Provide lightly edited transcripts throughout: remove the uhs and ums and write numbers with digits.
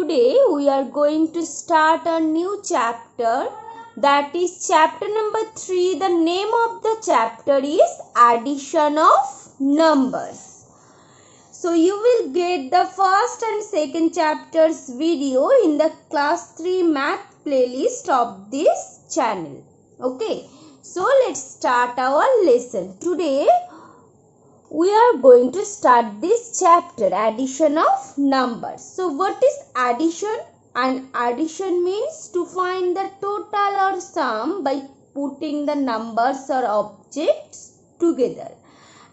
Today we are going to start a new chapter, that is chapter number 3. The name of the chapter is addition of numbers. So you will get the first and second chapters video in the class 3 math playlist of this channel. Okay, so let's start our lesson. Today we are going to start this chapter, addition of numbers. So what is addition? And addition means to find the total or sum by putting the numbers or objects together.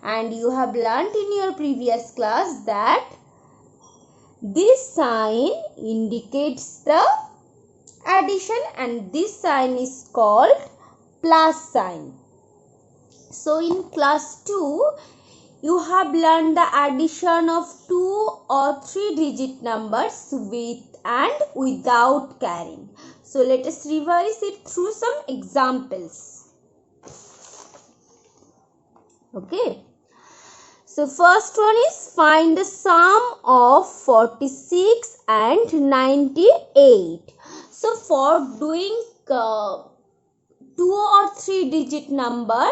And you have learnt in your previous class that this sign indicates the addition and this sign is called plus sign. So in class 2, you have learned the addition of 2 or 3 digit numbers with and without carrying. So let us revise it through some examples. Okay. So first one is find the sum of 46 and 98. So for doing 2 or 3 digit number,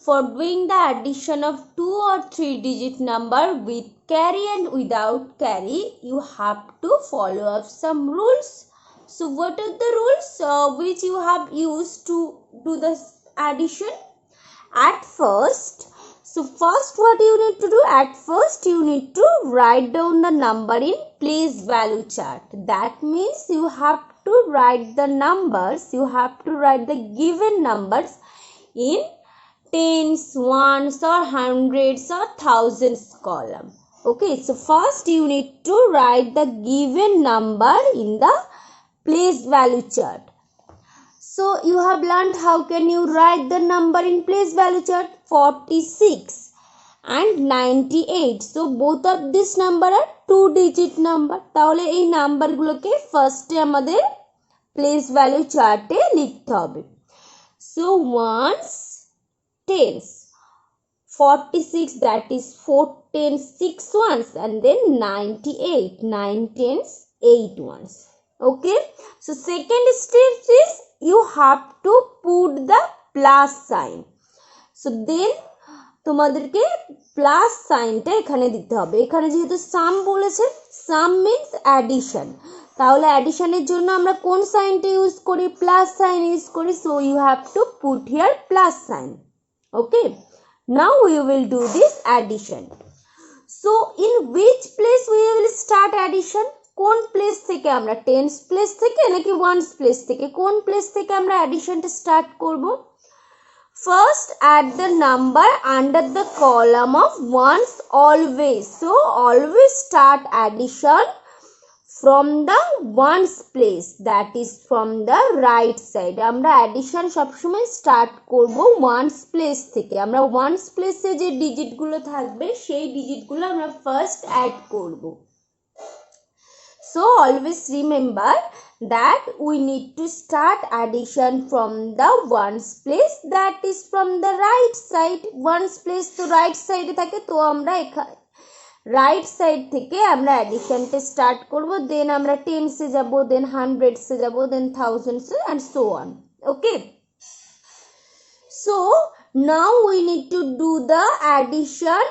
for doing the addition of 2 or 3 digit number with carry and without carry, you have to follow up some rules. So what are the rules which you have used to do the addition? At first, what you need to do? At first you need to write down the number in place value chart. That means you have to write the numbers, you have to write the given numbers in tens, ones or hundreds or thousands column. Okay, so first you need to write the given number in the place value chart. So you have learned how can you write the number in place value chart. 46 and 98. So both of this number are 2 digit number. তাহলে এই number গুলোকে ফার্স্টে আমাদের place value চার্টে লিখতে হবে. So ones, tens, 46 that is 4 tens 6 ones and then 98 9 tens 8 ones. Okay, so second step is you have to put the plus sign. So then তোমাদেরকে plus সাইনটা এখানে দিতে হবে. এখানে যেহেতু সাম বলেছে, সাম মিন্স অ্যাডিশন, তাহলে অ্যাডিশনের জন্য আমরা কোন সাইনটা ইউজ করি? প্লাস সাইন ইউজ করি. So you have to put here plus sign. Okay, now we will do this addition. So in which place we will start addition? কোন প্লেস থেকে আমরা? টেন্স প্লেস থেকে নাকি ওয়ান্স প্লেস থেকে? কোন place থেকে আমরা অ্যাডিশনটা স্টার্ট করব? First add the number under the column of ones always. So always start addition from the ones place, that is from the right side. আমরা addition সবসময় start করব ones place থেকে. আমরা ones place এ যে digit গুলো থাকবে সেই digit গুলো আমরা ফার্স্ট অ্যাড করব. So always remember that we need to start addition from the ones place, that is from the right side. ones place তো right side এ থাকে, তো আমরা এখানে রাইট সাইড থেকে আমরা অ্যাডিশনটা স্টার্ট করব. দেন আমরা টেন্সে যাব, দেন হান্ড্রেডসে যাব, দেন থাউজেন্ডসে and so on. Okay, so now we need to do the addition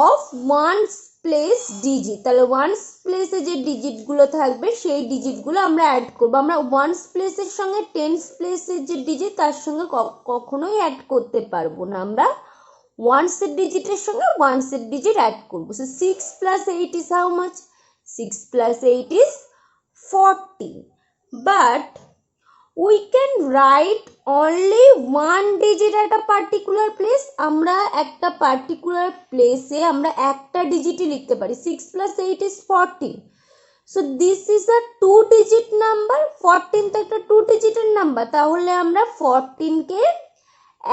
of ones place digit. তাহলে ওয়ান্স প্লেসে যে ডিজিটগুলো থাকবে সেই ডিজিটগুলো আমরা অ্যাড করব. আমরা ওয়ান্স প্লেসের সঙ্গে টেন্স প্লেসের যে ডিজিট তার সঙ্গে কখনোই অ্যাড করতে পারবো না. আমরা ওয়ান্সের ডিজিটের সঙ্গে ওয়ান্সের ডিজিট অ্যাড করবো. So 6 plus 8 is how much? 6 plus 8 is 40. But we can write only one digit at a particular place. আমরা একটা পার্টিকুলার প্লেসে আমরা একটা ডিজিটই লিখতে পারি. 6 plus 8 is 14. So this is a 2 digit number. 14 তো একটা 2 ডিজিটের নাম্বার, তাহলে আমরা 14 কে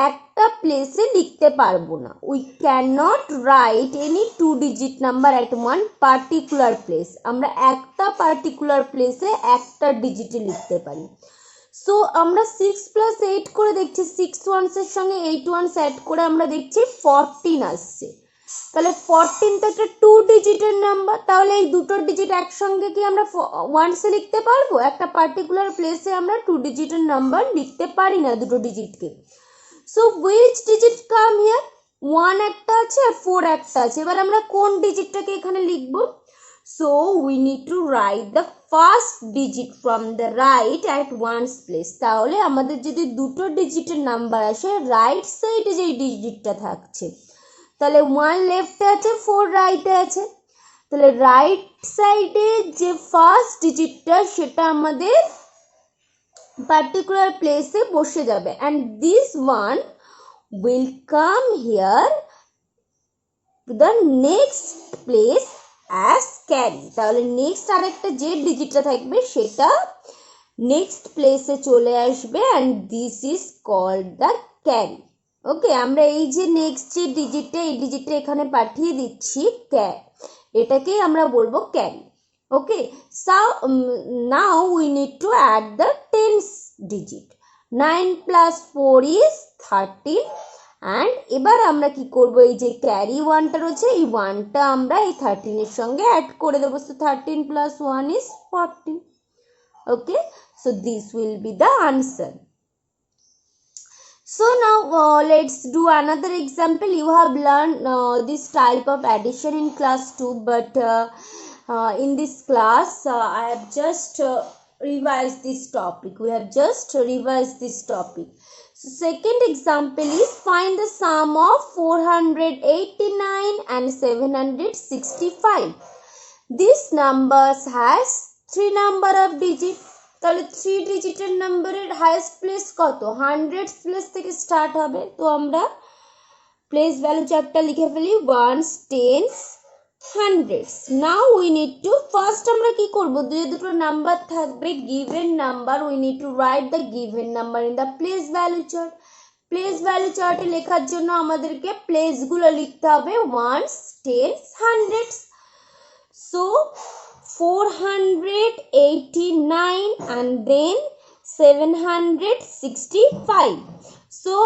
একটা প্লেসে লিখতে পারবো না. We can not right any 2 digit number at one particular place. আমরা একটা পার্টিকুলার প্লেসে একটা ডিজিটে লিখতে পারি. সো আমরা 6 plus 8 করে দেখছি, 6 ওয়ান্সের সঙ্গে 8 ওয়ান্স অ্যাড করে আমরা দেখছি 14 আসছে. তাহলে 14 তো একটা 2 ডিজিটের নাম্বার, তাহলে এই দুটো ডিজিট একসঙ্গে কি আমরা ওয়ান্সে লিখতে পারবো? একটা পার্টিকুলার প্লেসে আমরা 2 ডিজিটের নাম্বার লিখতে পারি না দুটো ডিজিটকে। So which digit come here? 1 একটা আছে আর 4 একটা আছে, এবার আমরা কোন ডিজিটটাকে এখানে লিখবো? So we need to write the first digit from the right at ones place. তাহলে আমাদের যদি দুটো ডিজিটের নাম্বার আসে, রাইট সাইডে যে ডিজিটটা থাকছে, তাহলে 1 লেফটে আছে, 4 রাইটে আছে, তাহলে রাইট সাইডে যে ফার্স্ট ডিজিটটা সেটা আমাদের পার্টিকুলার প্লেসে বসে যাবে, and this one will come here to the next place as carry. তাহলে নেক্সট আরেকটা যে ডিজিটটা থাকবে সেটা নেক্সট প্লেসে চলে আসবে, and this is called the carry. ওকে, আমরা এই যে নেক্সট যে ডিজিটটা, এই ডিজিটটা এখানে পাঠিয়ে দিচ্ছি, এটাকেই আমরা বলবো carry. Okay, so now we need to add the 10th digit. 9 plus 4 is 13, and এবার আমরা কি করব, এই যে ক্যারি 1টা রয়েছে, এই 1টা আমরা এই 13 এর সঙ্গে অ্যাড করে দেবো। So 13 plus 1 is 14. Okay, so this will be the answer. So now let's do another example. You have learned this type of addition in class 2, but in this class I have just revised this topic. We have just revised this topic. So second example is find the sum of 489 and 765. This numbers has 3 number of digits. তাহলে 3 ডিজিটের নাম্বারের highest place কত? 100 place থেকে start হবে। তো আমরা place value চার্টটা লিখে ফেলি, 1s, 10s, 100s. Now we need two first আমরা কি করব, দুটো নাম্বার থাকবে given number, we need two write the given number in the place value chart. Place value চার্টে লেখার জন্য আমাদেরকে প্লেসগুলো লিখতে হবে 1s, 10s, 100s. So 489 and then 765. So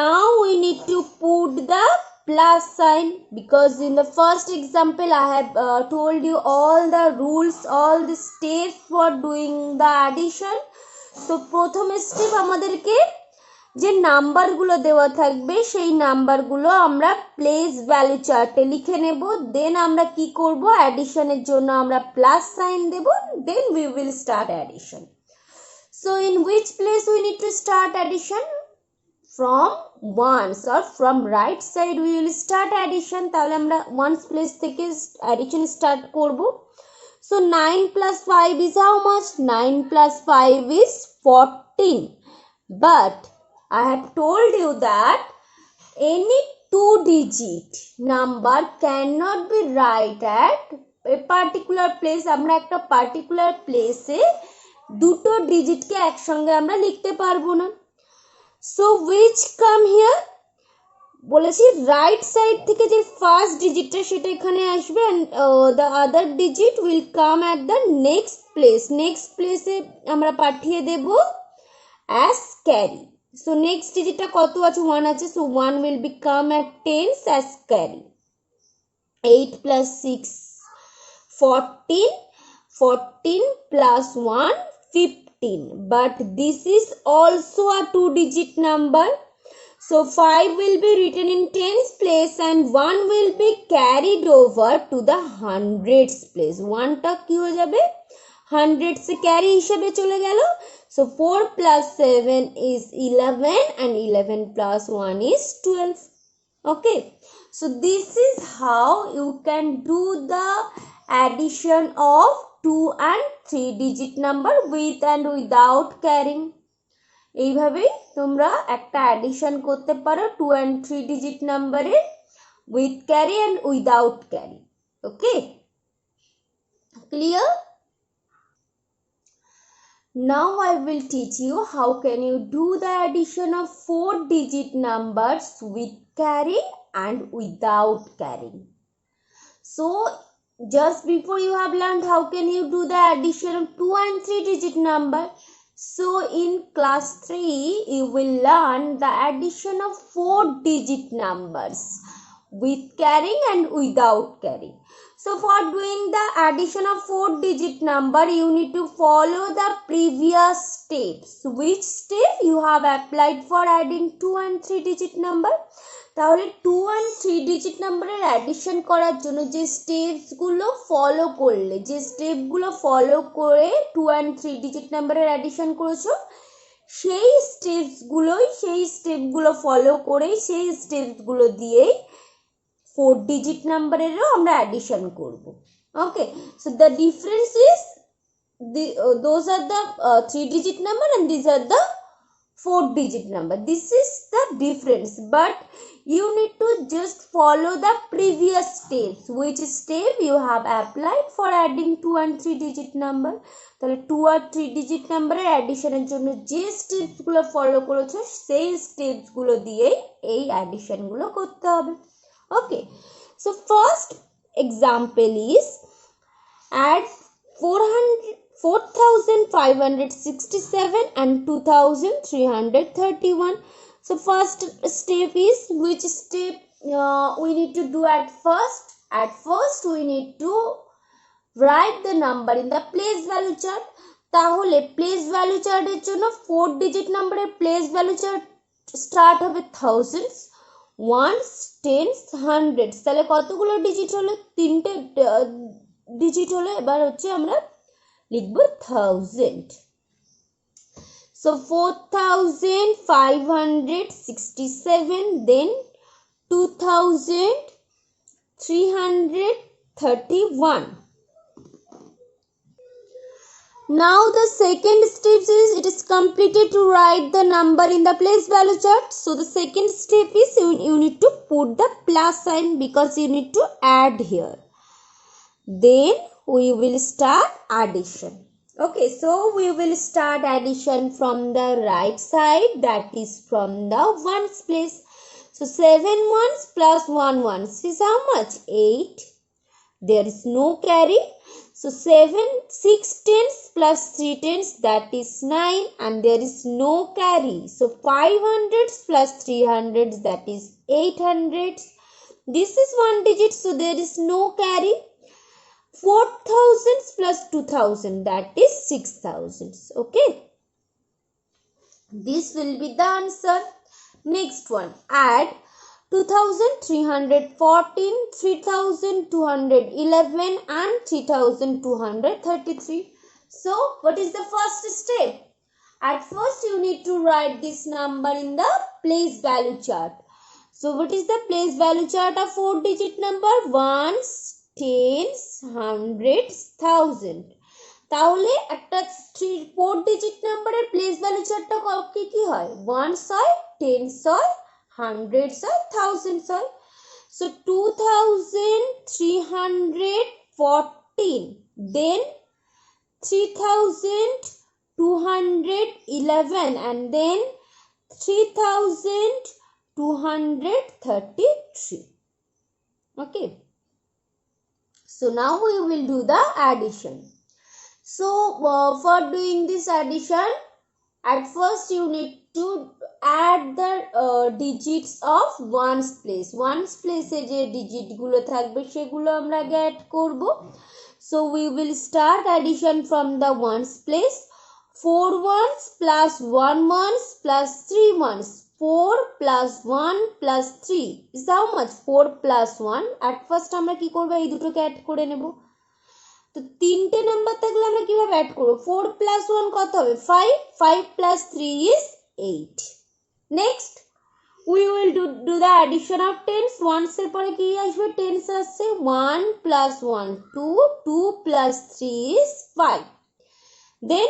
now we need to put the plus sign, because in the first example I have told you all the rules, all the steps for doing the addition. So প্রথম step আমাদেরকে যে নাম্বারগুলো দেওয়া থাকবে সেই নাম্বারগুলো আমরা place value চার্টে লিখে নেব, দেন আমরা কি করব, অ্যাডিশনের জন্য আমরা প্লাস সাইন দেব, then we will start addition. So in which place we need to start addition? From ones or from right side we will start addition. তাহলে আমরা ones place থেকে addition start করব. So 9 plus 5 is how much? 9 plus 5 is 14. But I have told you that any 2-digit number cannot be right at a particular place. আমরা একটা particular place এ দুটো ডিজিটকে একসঙ্গে আমরা লিখতে পারবো না। So which come here? বলেছি রাইট সাইড থেকে যে ফার্স্ট ডিজিটটা সেটা এখানে আসবে, and the other digit will come at the next place. Next প্লেসে আমরা পাঠিয়ে দেব as carry. So next digitটা কত আছে? 1 আছে, so 1 will become at 10s as carry. 8 plus 6 14, 14 plus 1 15, but this is also a 2-digit number. So 5 will be written in 10s place and 1 will be carried over to the 100s place. 1টা কি হয়ে যাবে? 100s এ carry হিসেবে চলে গেল। So 4 plus 7 is 11 and 11 plus 1 is 12. Okay, so this is how you can do the addition of 2 and 3 digit number with and without carrying. এইভাবেই তোমরা একটা addition করতে পারো 2 and 3 digit নাম্বারে with carry and without carry. Okay, clear? Now I will teach you how can you do the addition of 4-digit numbers with carry and without carrying. So just before you have learned how can you do the addition of 2 and 3-digit number. So in class 3 you will learn the addition of 4-digit numbers with carrying and without carrying. So for doing the addition of 4-digit number, you need to follow the previous steps. Which step you have applied for adding 2 and 3-digit number? তাহলে 2 and 3-digit নাম্বারের addition করার জন্য যে স্টেপসগুলো follow করলে, যে স্টেপগুলো follow করে 2 and 3-digit নাম্বারের অ্যাডিশন করেছো, সেই স্টেপগুলো ফলো করে সেই স্টেপগুলো দিয়েই 4-digit নাম্বারেরও আমরা অ্যাডিশন করব. Okay, so the difference is those are the 3-digit number and these are the 4-digit number. This is the difference, but you need to just follow the previous steps. Which step you have applied for adding 2 and 3-digit number? তাহলে 2 আর 3-digit নাম্বারের অ্যাডিশনের জন্য যে স্টেপসগুলো follow করেছো সেই স্টেপসগুলো দিয়ে এই অ্যাডিশনগুলো করতে হবে. Okay, so first example is add 4,567 and 2,331. So first step is, which step we need to do at first? At first we need to write the number in the place value chart. তাহলে place value chart এর জন্য 4-digit নাম্বারের place value chart start হবে thousands, ones, tens, hundreds. তাহলে কতগুলো digit হলো? 3টে digit হলো. এবার হচ্ছে আমরা লিখব 1000. So 4,567, then 2,331. Now the second step is, it is completed to write the number in the place value chart. So the second step is you need to put the plus sign because you need to add here. Then we will start addition. Okay, so we will start addition from the right side, that is from the ones place. So 7 ones plus 1 ones is how much? 8. There is no carry. So 6 tens plus 3 tens, that is 9, and there is no carry. So 500s plus 300s, that is 800s. This is 1 digit, so there is no carry. 4,000s plus 2,000, that is 6,000s. Okay, this will be the answer. Next one, add 2,314, 3,211 and 3,233. So what is the first step? At first you need to write this number in the place value chart. So what is the place value chart of 4-digit number? Ones, tens, hundreds, thousand. তাহলে একটা 4-digit নাম্বারের place value চার্টটা কি হয়? One's হয়, tense হয়, hundreds হয়, thousands হয়. So 2,314, then 3,211 and then 3,233. Okay, so now we will do the addition. So for doing this addition, at first you need to add the digits of ones place. Ones place e je digit gulo thakbe segulo amra age add korbo. So we will start addition from the ones place. 4 ones plus 1 ones plus 3 ones. 4 plus 1 plus 3 is how much? 4 plus 1. At first আমরা কি করব? এই দুটোকে add করে নেব. তো তিনটে number থাকলে আমরা কিভাবে অ্যাড করব? 4 plus 1 কত হবে? 5. 5 plus 3 is 8. Next we will do the addition of tens. ones এর পরে কি আসবে? tens আসছে. 1 plus 1 2. 2 plus 3 is 5. Then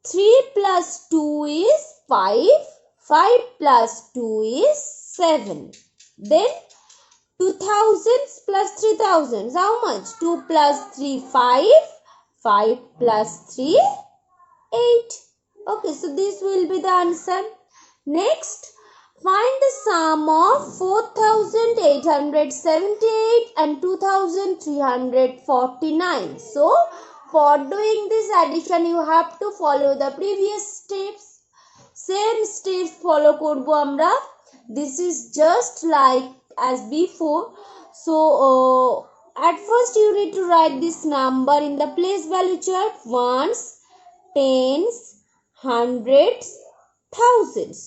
3 plus 2 is 5. 5 plus 2 is 7. Then 2,000s plus 3,000s. How much? 2 plus 3, 5. 5 plus 3, 8. Okay, so this will be the answer. Next, find the sum of 4,878 and 2,349. So, for doing this addition, you have to follow the previous steps. Same steps follow korbo amra. This is just like as before. So at first you need to write this number in the place value chart: ones, tens, hundreds, thousands.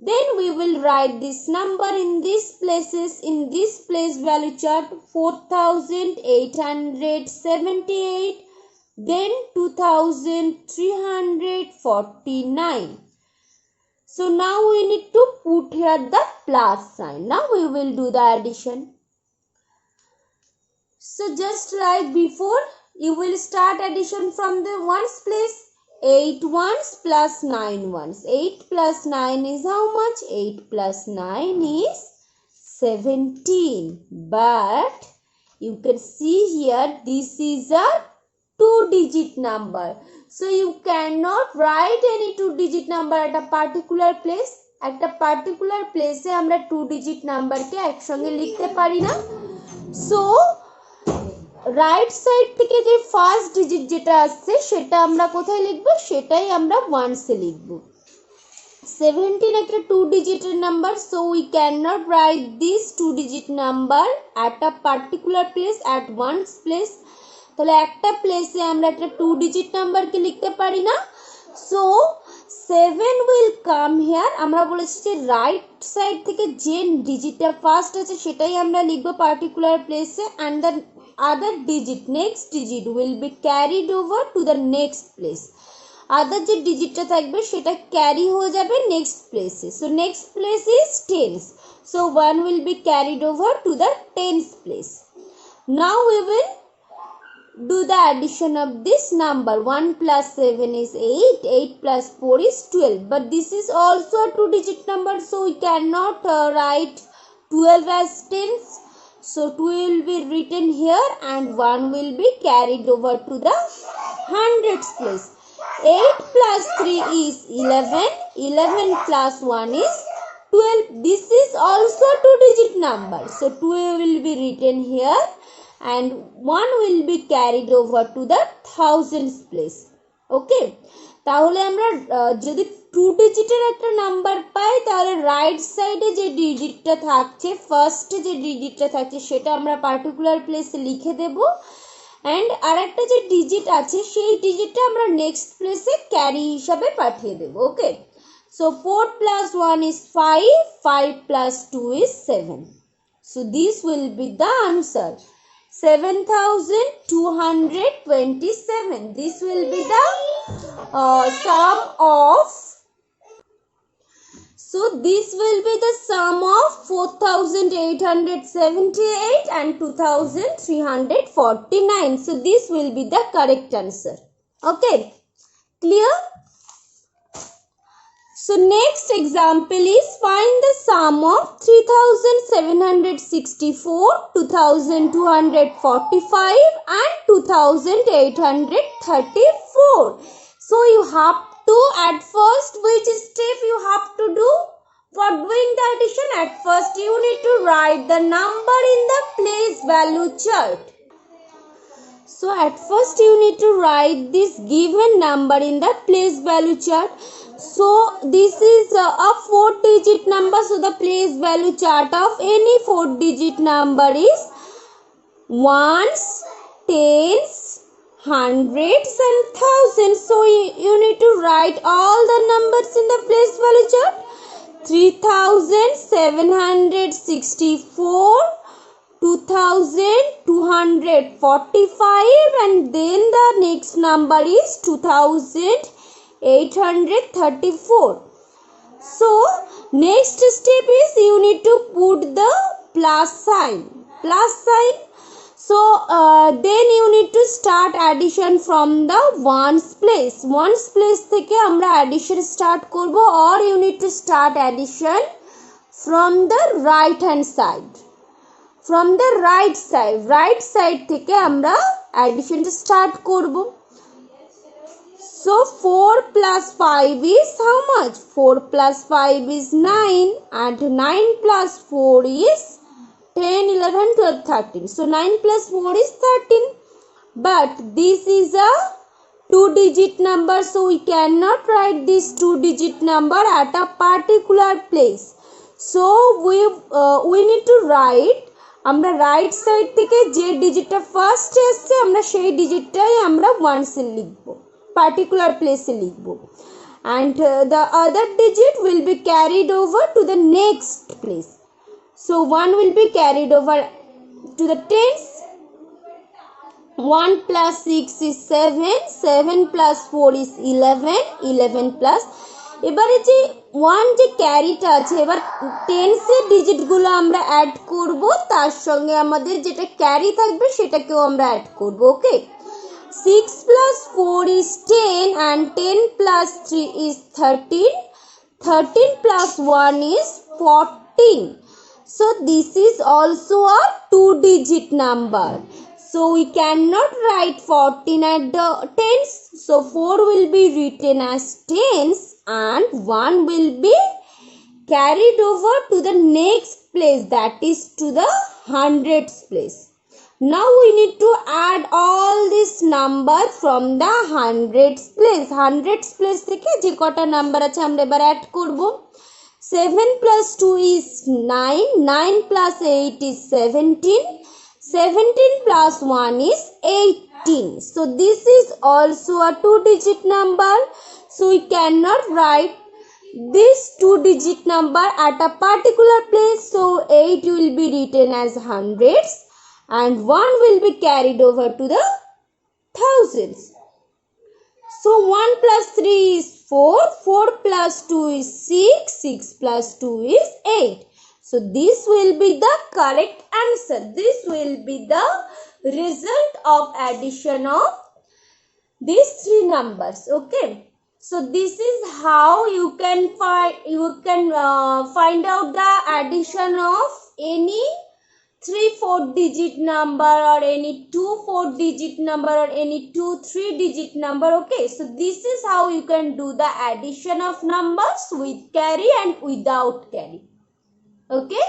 Then we will write this number in these places in this place value chart: 4878, then 2349. So now we need to put here the plus sign. Now we will do the addition. So just like before, you will start addition from the ones place. 8 ones plus 9 ones. 8 plus 9 is how much? 8 plus 9 is 17. But you can see here, this is a 2-digit number. So you cannot write any 2-digit number at a particular place. At a particular place আমরা 2-digit number কে একসঙ্গে লিখতে পারি না। So right side থেকে যে first digit যেটা আসছে সেটা আমরা কোথায় লিখব? সেটাই আমরা ওয়ান্সে লিখব। 17 একটা 2-digit number, so we cannot write this 2-digit number at a particular place, at one's place. তাহলে একটা প্লেসে আমরা একটা 2-digit নাম্বারকে লিখতে পারি না। So 7 will come here. আমরা বলেছি যে রাইট সাইড থেকে যে ডিজিটটা ফার্স্ট আছে সেটাই আমরা লিখব পার্টিকুলার প্লেসে, and the other digit, next digit will be carried over to the next place. Other যে ডিজিটটা থাকবে সেটা ক্যারি হয়ে যাবে নেক্সট প্লেসে। So next place is tens. So 1 will be carried over to the tens place. Now we will do the addition of this number. 1 plus 7 is 8. 8 plus 4 is 12. But this is also a 2-digit number, so we cannot write 12 as tens. So 2 will be written here and 1 will be carried over to the hundreds place. 8 plus 3 is 11. 11 plus 1 is 12. This is also a 2-digit number. So 2 will be written here and 1 will be carried over to the thousands place. Okay. তাহলে আমরা যদি 2-digit একটা number পাই তাহলে right সাইডে যে ডিজিটটা থাকছে, ফার্স্টে যে ডিজিটটা থাকছে সেটা আমরা পার্টিকুলার প্লেসে লিখে দেব, অ্যান্ড আরেকটা যে ডিজিট আছে সেই ডিজিটটা আমরা নেক্সট প্লেসে ক্যারি হিসাবে পাঠিয়ে দেব। ওকে, so 4 plus 1 is 5. 5 plus 2 is 7. So this will be the answer. 7227. This will be the sum of. So this will be the sum of 4878 and 2349. So this will be the correct answer. Okay, clear? So next example is find the sum of 3764, 2245 and 2834. So you have to, at first, which step you have to do for doing the addition? At first you need to write the number in the place value chart. So at first you need to write this given number in the place value chart. So this is a 4-digit number. So the place value chart of any 4-digit number is ones, tens, hundreds and thousands. So you need to write all the numbers in the place value chart. 3764, 2245 and then the next number is 2834. So next step is you need to put the plus sign. So then you need to start addition from the ones place. Ones place থেকে আমরা addition start করব, or you need to start addition from the right hand side. From the right side থেকে আমরা addition start করব. So 4 plus 5 is how much? 4 plus 5 is 9 and 9 plus 4 is 10, 11, 12, 13. So 9 plus 4 is 13. But this is a 2-digit number. So we cannot write this 2-digit number at a particular place. So we need to write, আমরা right side থেকে যে ডিজিটটা first আসছে আমরা সেই ডিজিটটাই আমরা once a লিখব, particular প্লেসে লিখব, and the other digit will be carried over to the next place. So 1 will be carried over to the tens. 1 plus 6 is 7, 7 plus 4 is 11, 11 plus, এবারে যে 1 যে ক্যারিটা আছে, এবার টেন্সের ডিজিটগুলো আমরা অ্যাড করব, তার সঙ্গে আমাদের যেটা ক্যারি থাকবে সেটাকেও আমরা অ্যাড করব। ওকে, 6 plus 4 is 10 and 10 plus 3 is 13, 13 plus 1 is 14. So this is also a 2-digit number. So we cannot write 14 at the tens. So 4 will be written as tens and 1 will be carried over to the next place, that is to the hundreds place. Now we need to add all this number from the hundreds place. Hundreds place থেকে যে কটা number আছে আমরা এবার add করব। 7 plus 2 is 9, 9 plus 8 is 17, 17 plus 1 is 18. So this is also a 2-digit number. So we cannot write this 2-digit number at a particular place. So 8 will be written as hundreds and 1 will be carried over to the thousands. So 1 plus 3 is 4, 4 plus 2 is 6, 6 plus 2 is 8. So this will be the correct answer. This will be the result of addition of these three numbers. Okay. So this is how you can find out the addition of any 3-4 digit number or any 2-4 digit number or any 2-3 digit number. Okay, so this is how you can do the addition of numbers with carry and without carry. Okay.